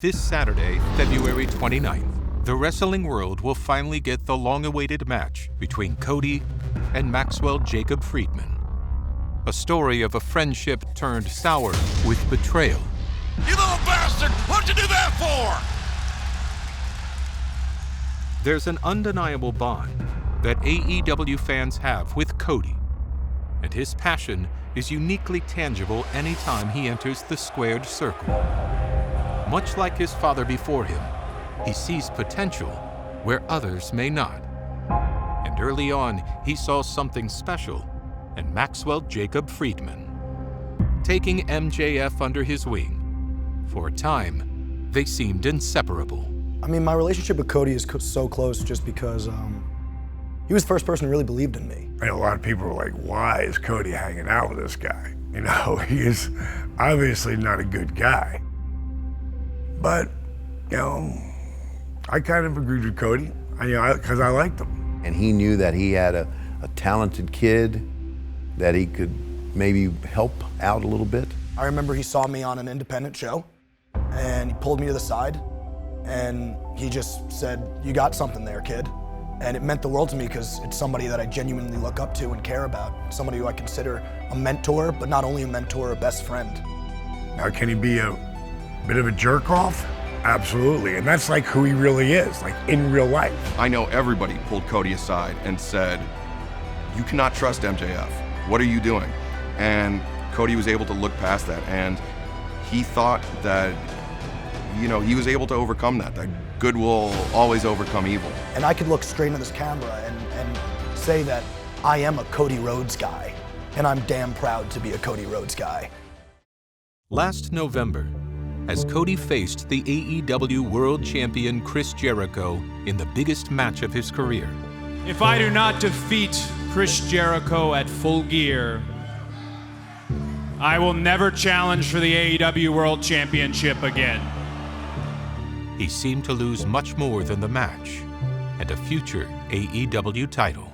This Saturday, February 29th, the wrestling world will finally get the long-awaited match between Cody and Maxwell Jacob Friedman. A story of a friendship turned sour with betrayal. You little bastard! What'd you do that for? There's an undeniable bond that AEW fans have with Cody, and his passion is uniquely tangible anytime he enters the squared circle. Much like his father before him, he sees potential where others may not. And early on, he saw something special in Maxwell Jacob Friedman. Taking MJF under his wing, for a time, they seemed inseparable. I mean, my relationship with Cody is so close just because he was the first person who really believed in me. And a lot of people were like, why is Cody hanging out with this guy? You know, he is obviously not a good guy. But, you know, I kind of agreed with Cody, because I liked him. And he knew that he had a talented kid that he could maybe help out a little bit. I remember he saw me on an independent show, and he pulled me to the side, and he just said, "You got something there, kid." And it meant the world to me because it's somebody that I genuinely look up to and care about. Somebody who I consider a mentor, but not only a mentor, a best friend. Now, can he be a bit of a jerk off? Absolutely, and that's like who he really is, like in real life. I know everybody pulled Cody aside and said, you cannot trust MJF. What are you doing? And Cody was able to look past that, and he thought that, you know, he was able to overcome that good will always overcome evil. And I could look straight into this camera and say that I am a Cody Rhodes guy, and I'm damn proud to be a Cody Rhodes guy. Last November, as Cody faced the AEW World Champion Chris Jericho in the biggest match of his career. If I do not defeat Chris Jericho at Full Gear, I will never challenge for the AEW World Championship again. He seemed to lose much more than the match and a future AEW title.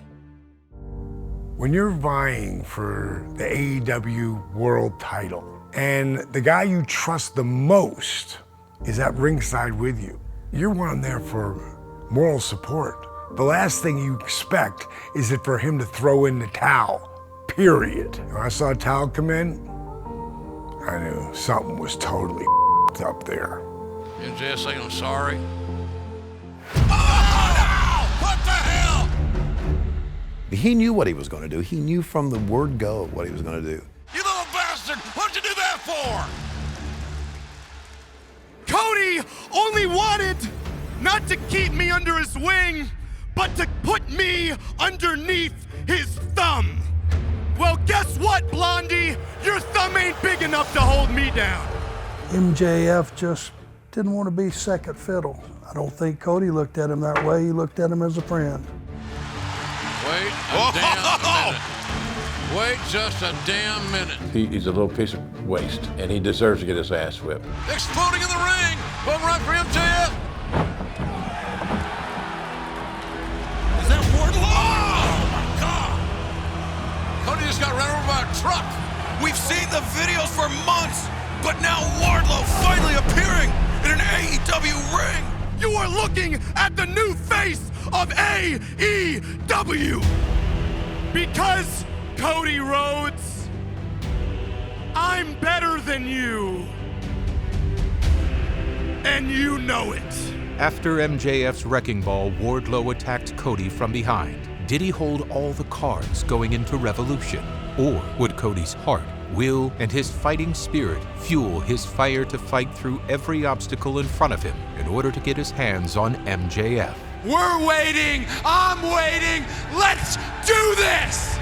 When you're vying for the AEW World title, and the guy you trust the most is at ringside with you, you're one there for moral support. The last thing you expect is it for him to throw in the towel, period. When I saw a towel come in, I knew something was totally up there. MJF saying I'm sorry. Oh, no! What the hell? He knew what he was going to do. He knew from the word go what he was going to do. You little bastard! What'd you do that for? Cody only wanted not to keep me under his wing, but to put me underneath his thumb. Well, guess what, Blondie? Your thumb ain't big enough to hold me down. MJF just didn't want to be second fiddle. I don't think Cody looked at him that way. He looked at him as a friend. Wait a damn minute. Wait just a damn minute. He's a little piece of waste, and he deserves to get his ass whipped. Exploding in the ring. One right for MJF. Is that Wardlow? Oh my God! Cody just got run over by a truck. We've seen the videos for months, but now Wardlow finally appearing in an AEW ring. You are looking at the new face of AEW. Because, Cody Rhodes, I'm better than you. And you know it. After MJF's wrecking ball, Wardlow attacked Cody from behind. Did he hold all the cards going into Revolution? Or would Cody's heart, will, and his fighting spirit fuel his fire to fight through every obstacle in front of him in order to get his hands on MJF? We're waiting. I'm waiting. Let's do this.